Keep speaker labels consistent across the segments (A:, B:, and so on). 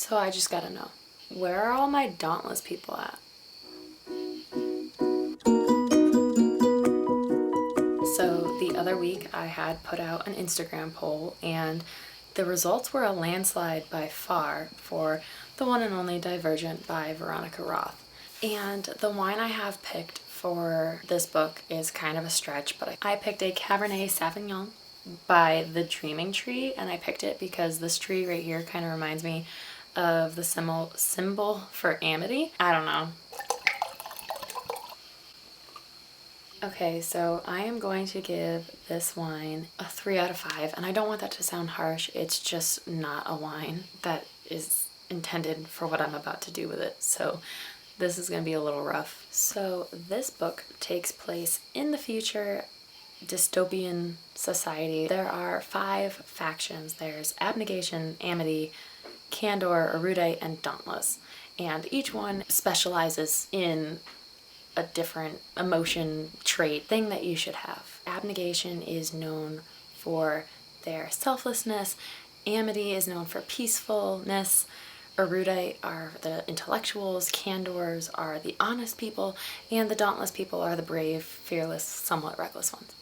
A: So I just gotta know, where are all my Dauntless people at? So the other week I had put out an Instagram poll, and the results were a landslide by far for the one and only Divergent by Veronica Roth. And the wine I have picked for this book is kind of a stretch, but I picked a Cabernet Sauvignon by the Dreaming Tree, and I picked it because this tree right here kind of reminds me of the symbol for amity. I don't know. Okay, so I am going to give this wine a 3 out of 5, and I don't want that to sound harsh. It's just not a wine that is intended for what I'm about to do with it. So this is going to be a little rough. So this book takes place in the future dystopian society. There are 5 factions. There's abnegation, amity, candor, erudite, and dauntless. And each one specializes in a different emotion trait, thing that you should have. Abnegation is known for their selflessness, amity is known for peacefulness, erudite are the intellectuals, candors are the honest people, and the dauntless people are the brave, fearless, somewhat reckless ones.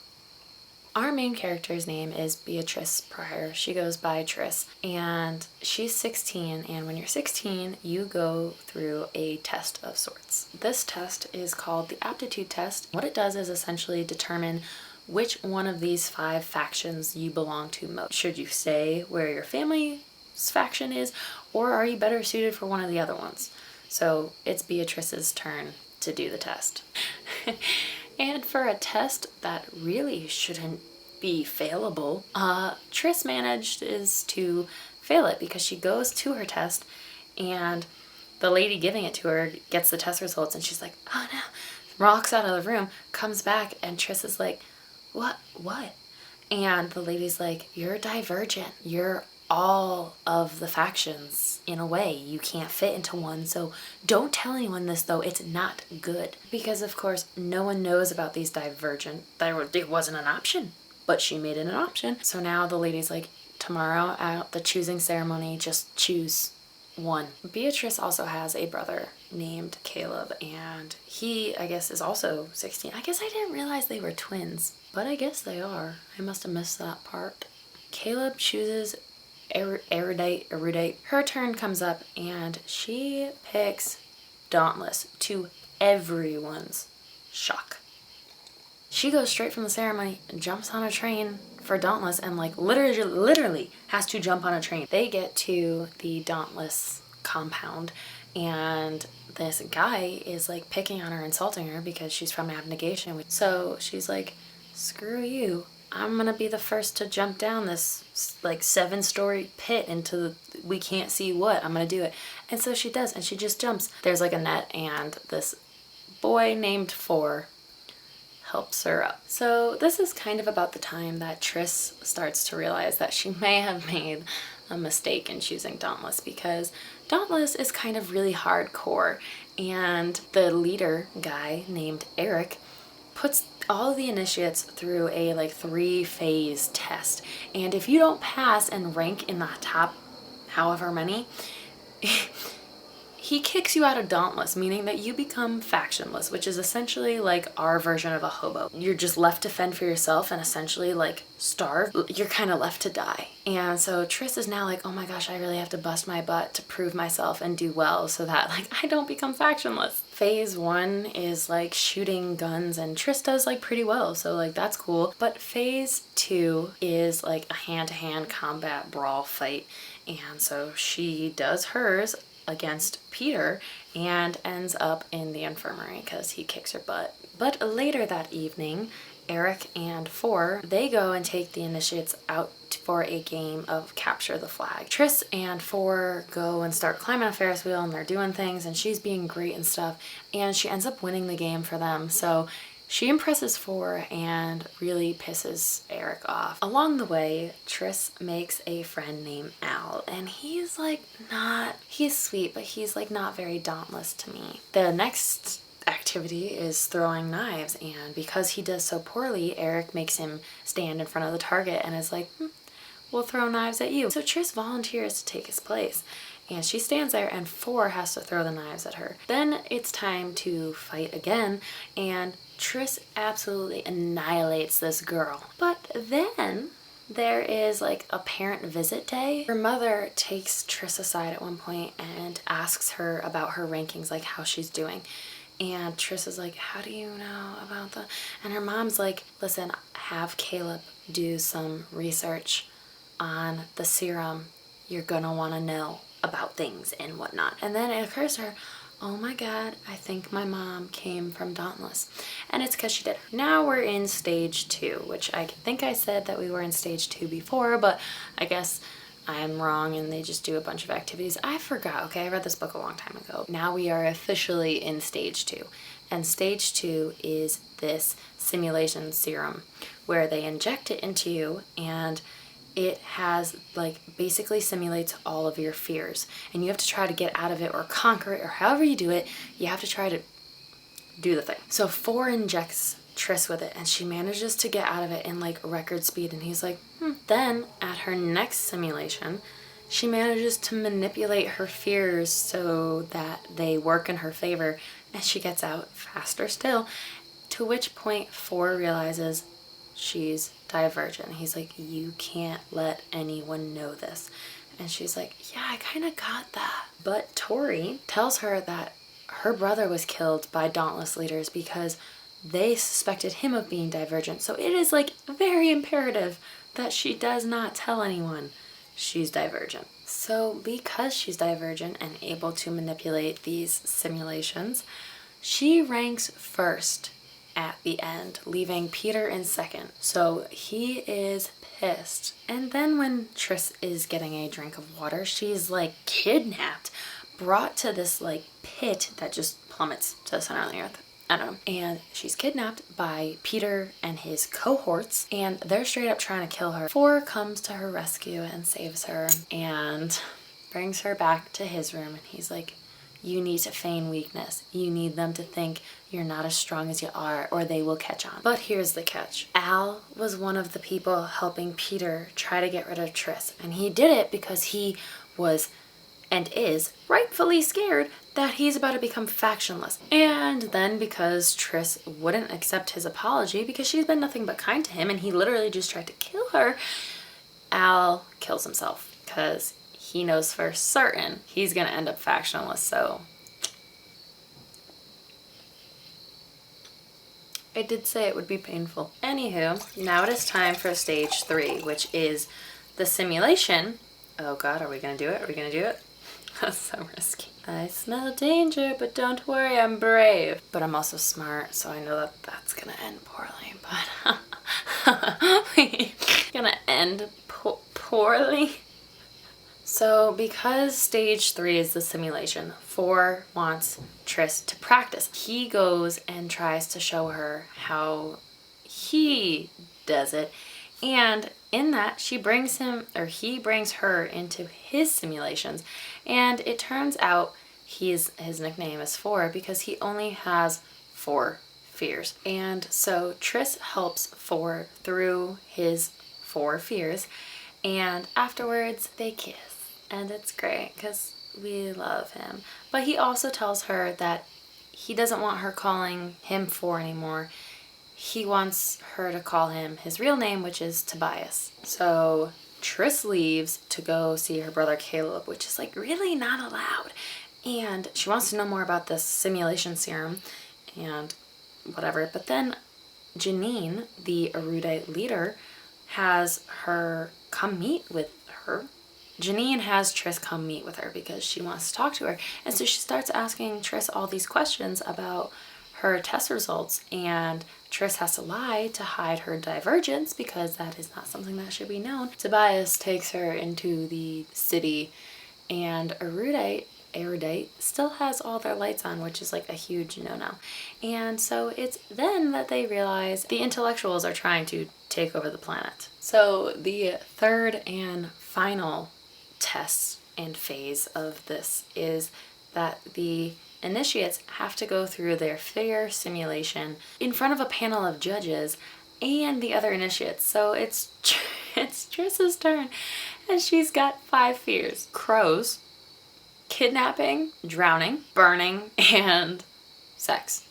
A: Our main character's name is Beatrice Pryor. She goes by Triss, and she's 16, and when you're 16, you go through a test of sorts. This test is called the aptitude test. What it does is essentially determine which one of these 5 factions you belong to most. Should you stay where your family's faction is, or are you better suited for one of the other ones? So it's Beatrice's turn to do the test. And for a test that really shouldn't be failable, Triss managed to fail it because she goes to her test and the lady giving it to her gets the test results and she's like, oh no, walks out of the room, comes back, and Triss is like, what? And the lady's like, you're divergent. You're all of the factions in a way. You can't fit into one, so don't tell anyone this though. It's not good. Because of course no one knows about these divergent. It wasn't an option, but she made it an option. So now the lady's like, tomorrow at the choosing ceremony, just choose one. Beatrice also has a brother named Caleb, and he, I guess, is also 16. I guess I didn't realize they were twins, but I guess they are. I must have missed that part. Caleb chooses erudite. Her turn comes up and she picks dauntless, to everyone's shock. She goes straight from the ceremony and jumps on a train for dauntless, and like literally has to jump on a train. They get to the dauntless compound and this guy is like picking on her, insulting her because she's from abnegation. So she's like, screw you. I'm gonna be the first to jump down this like 7-story pit into the we can't see what. I'm gonna do it. And so she does, and she just jumps. There's like a net, and this boy named Four helps her up. So this is kind of about the time that Triss starts to realize that she may have made a mistake in choosing dauntless, because dauntless is kind of really hardcore, and the leader guy named Eric puts all of the initiates through a like 3-phase test, and if you don't pass and rank in the top however many, he kicks you out of dauntless, meaning that you become factionless, which is essentially like our version of a hobo. You're just left to fend for yourself and essentially like starve. You're kind of left to die. And so Triss is now like, oh my gosh, I really have to bust my butt to prove myself and do well so that like I don't become factionless. Phase 1 is like shooting guns, and Triss does like pretty well, so like that's cool. But phase 2 is like a hand-to-hand combat brawl fight, and so she does hers against Peter and ends up in the infirmary because he kicks her butt. But later that evening, Eric and Four, they go and take the initiates out for a game of capture the flag. Triss and Four go and start climbing a Ferris wheel, and they're doing things, and she's being great and stuff, and she ends up winning the game for them. So she impresses Four and really pisses Eric off. Along the way, Triss makes a friend named Al, and he's like he's sweet, but he's like not very dauntless to me. The next activity is throwing knives, and because he does so poorly, Eric makes him stand in front of the target and is like, we'll throw knives at you. So Triss volunteers to take his place, And she stands there and 4 has to throw the knives at her. Then it's time to fight again, and Triss absolutely annihilates this girl. But then there is like a parent visit day. Her mother takes Triss aside at one point and asks her about her rankings, like how she's doing. And Triss is like, how do you know about the... And her mom's like, listen, have Caleb do some research on the serum. You're gonna want to know about things and whatnot. And then it occurs to her, oh my god, I think my mom came from Dauntless. And it's because she did. Now we're in stage 2, which I think I said that we were in stage 2 before, but I guess I'm wrong and they just do a bunch of activities. I forgot, okay? I read this book a long time ago. Now we are officially in stage 2. And stage 2 is this simulation serum where they inject it into you, and it has like basically simulates all of your fears, and you have to try to get out of it or conquer it, or however you do it, you have to try to do the thing. So 4 injects Triss with it, and she manages to get out of it in like record speed, and he's like, Then at her next simulation, she manages to manipulate her fears so that they work in her favor, and she gets out faster still, to which point 4 realizes she's Divergent. He's like, you can't let anyone know this. And she's like, yeah, I kind of got that. But Tori tells her that her brother was killed by Dauntless leaders because they suspected him of being Divergent. So it is like very imperative that she does not tell anyone she's Divergent. So because she's Divergent and able to manipulate these simulations, she ranks first at the end, leaving Peter in second. So he is pissed. And then when Triss is getting a drink of water, she's like kidnapped, brought to this like pit that just plummets to the center of the earth. I don't know. And she's kidnapped by Peter and his cohorts, and they're straight up trying to kill her. 4 comes to her rescue and saves her and brings her back to his room, and he's like, you need to feign weakness. You need them to think you're not as strong as you are, or they will catch on. But here's the catch. Al was one of the people helping Peter try to get rid of Triss, and he did it because he was and is rightfully scared that he's about to become factionless. And then because Triss wouldn't accept his apology because she's been nothing but kind to him and he literally just tried to kill her, Al kills himself because he knows for certain he's gonna end up factionless. So I did say it would be painful. Anywho, now it is time for stage 3, which is the simulation. Oh god, are we gonna do it? Are we gonna do it? That's so risky. I smell danger, but don't worry, I'm brave. But I'm also smart, so I know that that's gonna end poorly, but gonna end poorly. So because stage 3 is the simulation, 4 wants Triss to practice. He goes and tries to show her how he does it, and in that he brings her into his simulations, and it turns out his nickname is 4 because he only has 4 fears. And so Triss helps 4 through his 4 fears, and afterwards they kiss. And it's great because we love him. But he also tells her that he doesn't want her calling him 4 anymore. He wants her to call him his real name, which is Tobias. So Triss leaves to go see her brother Caleb, which is like really not allowed. And she wants to know more about this simulation serum and whatever. But then Janine, the erudite leader, has her come meet with her. Janine has Triss come meet with her because she wants to talk to her. And so she starts asking Triss all these questions about her test results, and Triss has to lie to hide her divergence because that is not something that should be known. Tobias takes her into the city, and Erudite still has all their lights on, which is like a huge no-no. And so it's then that they realize the intellectuals are trying to take over the planet. So the third and final test and phase of this is that the initiates have to go through their fear simulation in front of a panel of judges and the other initiates. So it's Triss's turn, and she's got 5 fears. Crows, kidnapping, drowning, burning, and sex.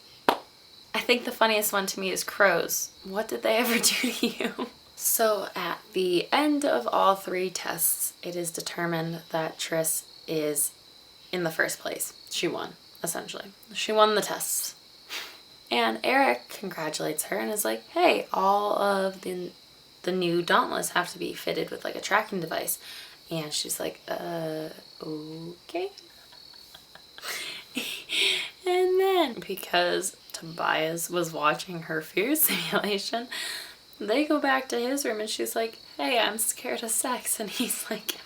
A: I think the funniest one to me is crows. What did they ever do to you? So at the end of all 3 tests, it is determined that Tris is in the first place. She won, essentially. She won the tests. And Eric congratulates her and is like, hey, all of the new dauntless have to be fitted with like a tracking device. And she's like, okay. And then, because Tobias was watching her fear simulation, they go back to his room and she's like, hey, I'm scared of sex. And he's like,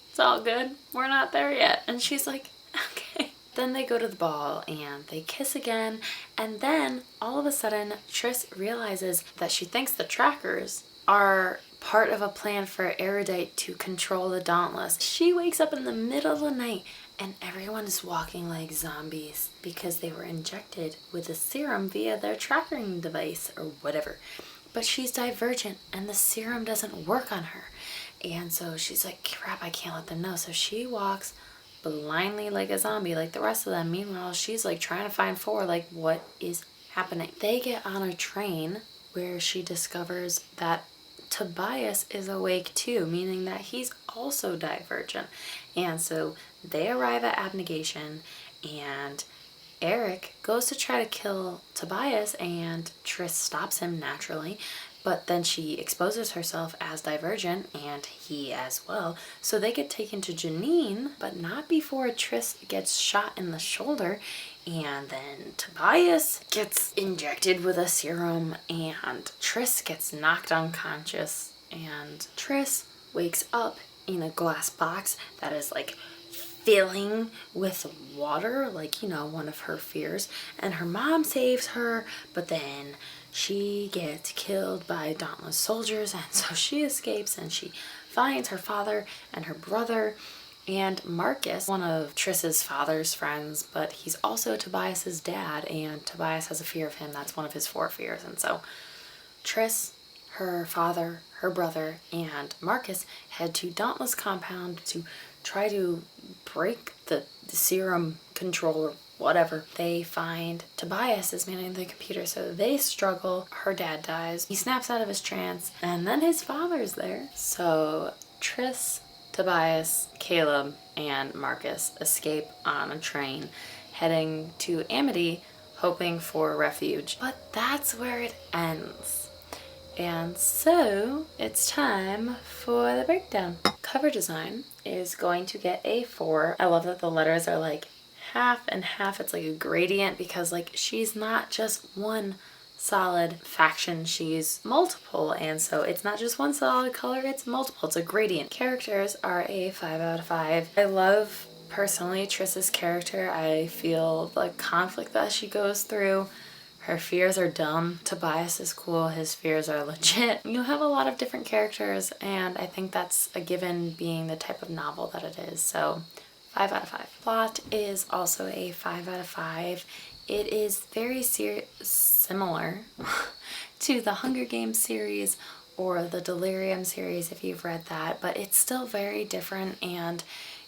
A: it's all good. We're not there yet. And she's like, okay. Then they go to the ball and they kiss again. And then all of a sudden, Tris realizes that she thinks the trackers are part of a plan for Erudite to control the Dauntless. She wakes up in the middle of the night and everyone is walking like zombies because they were injected with a serum via their tracking device or whatever. But she's divergent and the serum doesn't work on her. And so she's like, crap, I can't let them know. So she walks blindly like a zombie like the rest of them. Meanwhile, she's like trying to find 4, like what is happening. They get on a train where she discovers that Tobias is awake too, meaning that he's also divergent. And so they arrive at Abnegation and Eric goes to try to kill Tobias and Tris stops him naturally, but then she exposes herself as divergent and he as well. So they get taken to Janine, but not before Tris gets shot in the shoulder. And then Tobias gets injected with a serum and Tris gets knocked unconscious. And Tris wakes up in a glass box that is like filling with water, like, you know, one of her fears. And her mom saves her, but then she gets killed by Dauntless soldiers. And so she escapes and she finds her father and her brother. And Marcus, one of Tris's father's friends, but he's also Tobias's dad, and Tobias has a fear of him. That's one of his 4 fears. And so Tris, her father, her brother, and Marcus head to Dauntless Compound to try to break the serum control or whatever. They find Tobias is manning the computer, so they struggle. Her dad dies. He snaps out of his trance, and then his father's there. So Tris, Tobias, Caleb, and Marcus escape on a train heading to Amity, hoping for refuge. But that's where it ends. And so it's time for the breakdown. Cover design is going to get a 4. I love that the letters are like half and half. It's like a gradient because like she's not just one solid faction, she's multiple, and so it's not just one solid color, it's multiple, it's a gradient. Characters are a 5 out of 5. I love personally Tris's character. I feel the conflict that she goes through. Her fears are dumb. Tobias is cool, his fears are legit. You have a lot of different characters and I think that's a given being the type of novel that it is, so 5 out of 5. Plot is also a 5 out of 5. It is very similar to the Hunger Games series or the Delirium series if you've read that, but it's still very different and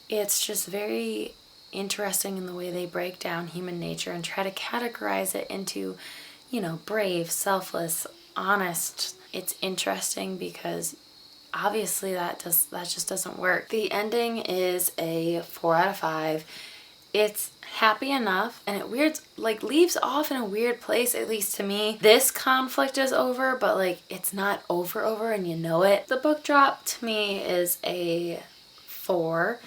A: it's just very interesting in the way they break down human nature and try to categorize it into, you know, brave, selfless, honest. It's interesting because obviously that just doesn't work. The ending is a 4 out of 5. It's happy enough and it leaves off in a weird place, at least to me. This conflict is over, but like it's not over and you know it. The book drop to me is a 4.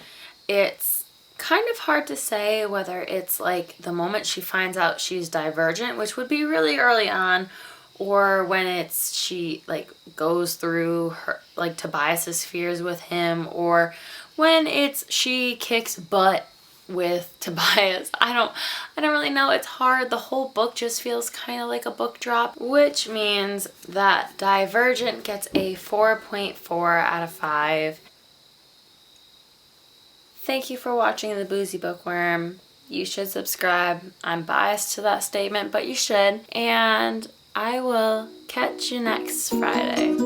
A: It's kind of hard to say whether it's like the moment she finds out she's divergent, which would be really early on, or when she like goes through her like Tobias's fears with him, or when she kicks butt with Tobias. I don't really know. It's hard. The whole book just feels kind of like a book drop, which means that Divergent gets a 4.4 out of 5. Thank you for watching the Boozy Bookworm. You should subscribe. I'm biased to that statement, but you should. And I will catch you next Friday.